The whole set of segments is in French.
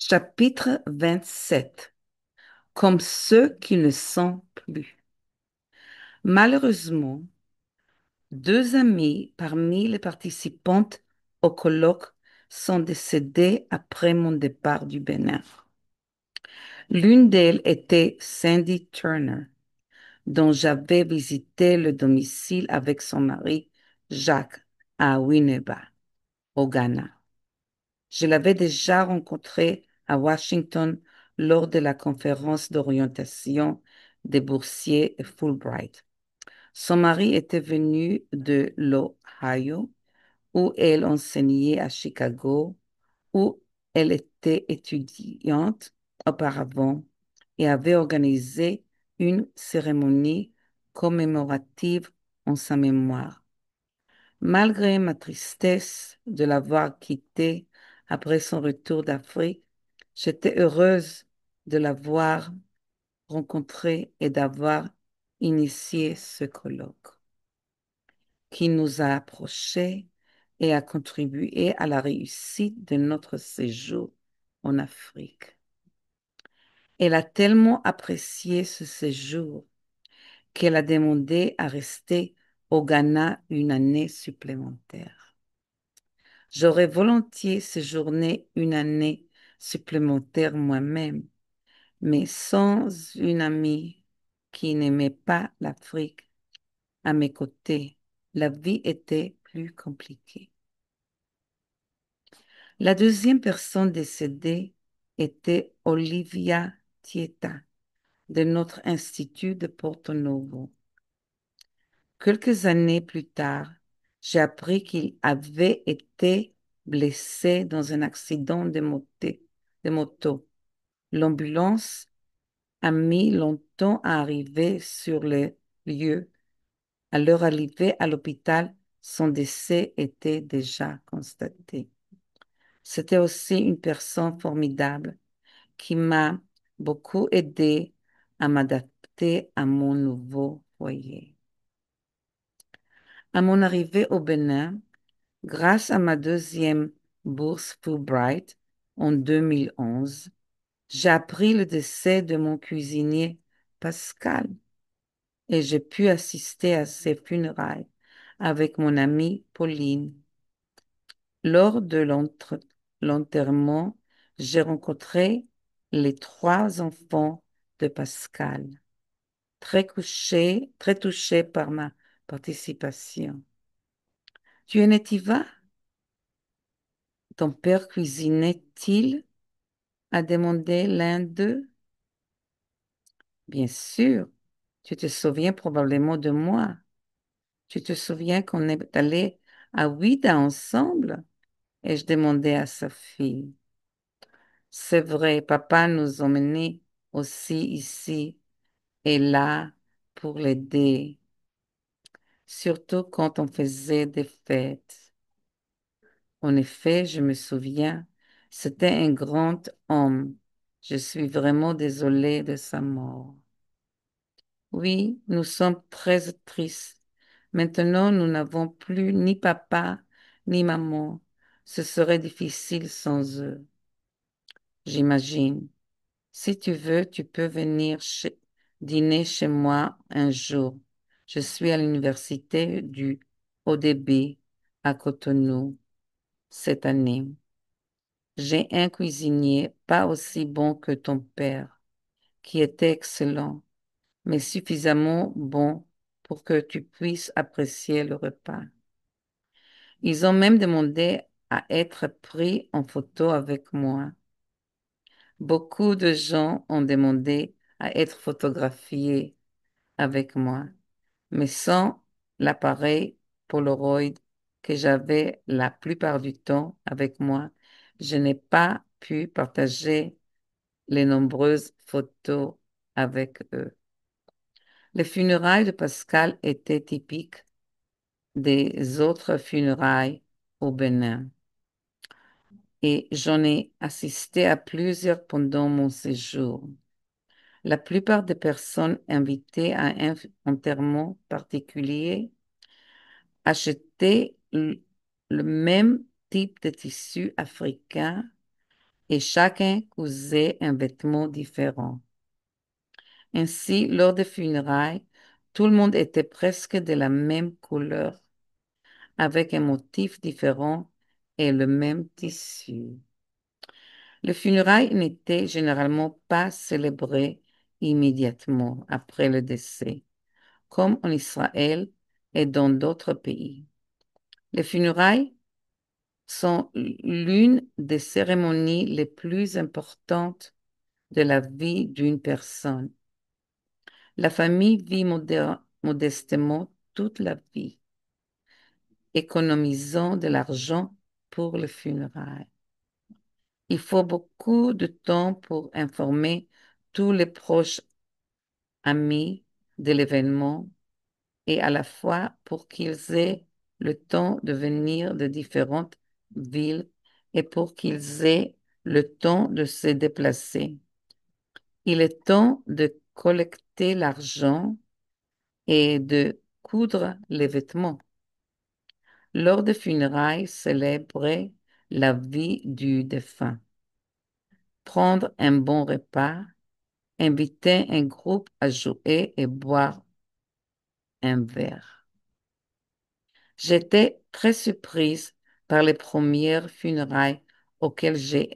Chapitre 27. Comme ceux qui ne sont plus. Malheureusement, deux amies parmi les participantes au colloque sont décédées après mon départ du Bénin. L'une d'elles était Sandy Turner, dont j'avais visité le domicile avec son mari Jacques à Winneba, au Ghana. Je l'avais déjà rencontrée à Washington lors de la conférence d'orientation des boursiers Fulbright. Son mari était venu de l'Ohio, où elle enseignait à Chicago, où elle était étudiante auparavant et avait organisé une cérémonie commémorative en sa mémoire. Malgré ma tristesse de l'avoir quittée après son retour d'Afrique, j'étais heureuse de l'avoir rencontré et d'avoir initié ce colloque qui nous a approchés et a contribué à la réussite de notre séjour en Afrique. Elle a tellement apprécié ce séjour qu'elle a demandé à rester au Ghana une année supplémentaire. J'aurais volontiers séjourné une année supplémentaire moi-même, mais sans une amie qui n'aimait pas l'Afrique à mes côtés, la vie était plus compliquée. La deuxième personne décédée était Olivia Tieta de notre institut de Porto Novo. Quelques années plus tard, j'ai appris qu'il avait été blessé dans un accident de moto. L'ambulance a mis longtemps à arriver sur le lieu. À leur arrivée à l'hôpital, son décès était déjà constaté. C'était aussi une personne formidable qui m'a beaucoup aidé à m'adapter à mon nouveau foyer. À mon arrivée au Bénin, grâce à ma deuxième bourse Fulbright en 2011, j'ai appris le décès de mon cuisinier Pascal et j'ai pu assister à ses funérailles avec mon amie Pauline. Lors de l'enterrement, j'ai rencontré les trois enfants de Pascal, très touchés par ma participation. Tu es nativa? Ton père cuisinait-il? A demandé l'un d'eux. Bien sûr, tu te souviens probablement de moi. Tu te souviens qu'on est allé à Ouida ensemble? Ai-je demandé à sa fille. C'est vrai, papa nous emmenait aussi ici et là pour l'aider, surtout quand on faisait des fêtes. En effet, je me souviens, c'était un grand homme. Je suis vraiment désolée de sa mort. Oui, nous sommes très tristes. Maintenant, nous n'avons plus ni papa ni maman. Ce serait difficile sans eux, j'imagine. Si tu veux, tu peux venir dîner chez moi un jour. Je suis à l'université du ODB à Cotonou cette année. J'ai un cuisinier pas aussi bon que ton père, qui était excellent, mais suffisamment bon pour que tu puisses apprécier le repas. Ils ont même demandé à être pris en photo avec moi. Beaucoup de gens ont demandé à être photographiés avec moi, mais sans l'appareil Polaroid que j'avais la plupart du temps avec moi, je n'ai pas pu partager les nombreuses photos avec eux. Les funérailles de Pascal étaient typiques des autres funérailles au Bénin et j'en ai assisté à plusieurs pendant mon séjour. La plupart des personnes invitées à un enterrement particulier achetaient le même type de tissu africain et chacun cousait un vêtement différent. Ainsi, lors des funérailles, tout le monde était presque de la même couleur, avec un motif différent et le même tissu. Les funérailles n'étaient généralement pas célébrées immédiatement après le décès, comme en Israël et dans d'autres pays. Les funérailles sont l'une des cérémonies les plus importantes de la vie d'une personne. La famille vit modestement toute la vie, économisant de l'argent pour les funérailles. Il faut beaucoup de temps pour informer tous les proches amis de l'événement et à la fois pour qu'ils aient le temps de venir de différentes villes et pour qu'ils aient le temps de se déplacer. Il est temps de collecter l'argent et de coudre les vêtements. Lors des funérailles, célébrer la vie du défunt, prendre un bon repas, inviter un groupe à jouer et boire un verre. J'étais très surprise par les premières funérailles auxquelles j'ai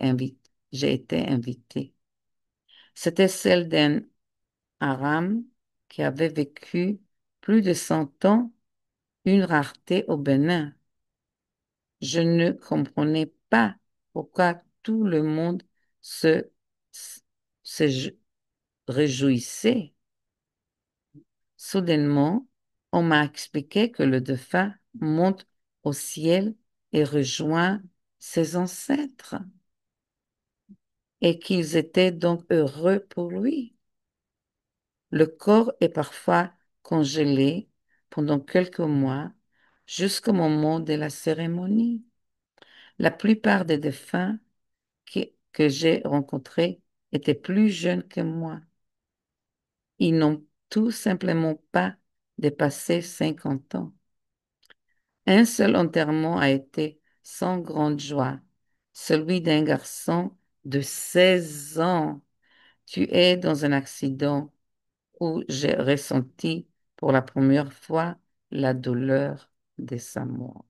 été invitée. C'était celle d'un Aram qui avait vécu plus de 100 ans, une rareté au Bénin. Je ne comprenais pas pourquoi tout le monde se, se réjouissait. Soudainement, on m'a expliqué que le défunt monte au ciel et rejoint ses ancêtres et qu'ils étaient donc heureux pour lui. Le corps est parfois congelé pendant quelques mois jusqu'au moment de la cérémonie. La plupart des défunts que j'ai rencontrés étaient plus jeunes que moi. Ils n'ont tout simplement pas dépassé 50 ans. Un seul enterrement a été sans grande joie, celui d'un garçon de 16 ans tué dans un accident où j'ai ressenti pour la première fois la douleur de sa mort.